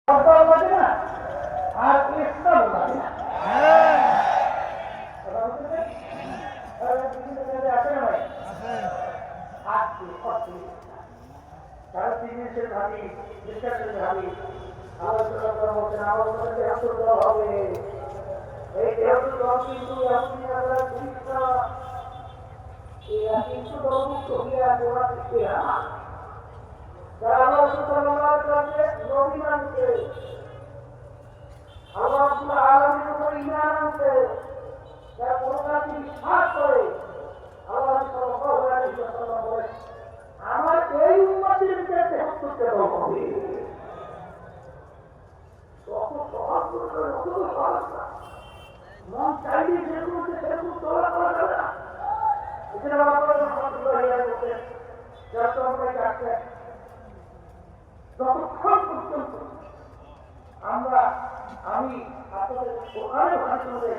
আর ইসলাম লাগে না। আছে না ভাই? আছে তারা তিনশো ভাবি বিশ্বাসের ভাবি আলোচনা করা হচ্ছে না, আলোচনা দেহ হবে। এই দেহ কিন্তু আপনি কিন্তু দলমুক্ত হইয়া গোড়া থেকে যারা আল্লাহ সুবহানাহু কাছে নবী মানছে, আল্লাহ রাব্বুল আলামিনের উপর ঈমান আনছে, যারা পরকালকে বিশ্বাস করে, আল্লাহ সাল্লাল্লাহু আলাইহি ওয়াসাল্লাম বলেন আমার এই উম্মতের ভিতরে ৭৩ দল হবে। কত সহজ করে কত সহজ না, মন চাইলে যেরকম সেরকম তোলা করা যাবে না। এখানে বাবা রহমাতুল্লাহি আলাইহি বলেন চট্টগ্রামে কাটছে যতক্ষণ পর্যন্ত আমি আপনাদের কোরআনের ভাষণে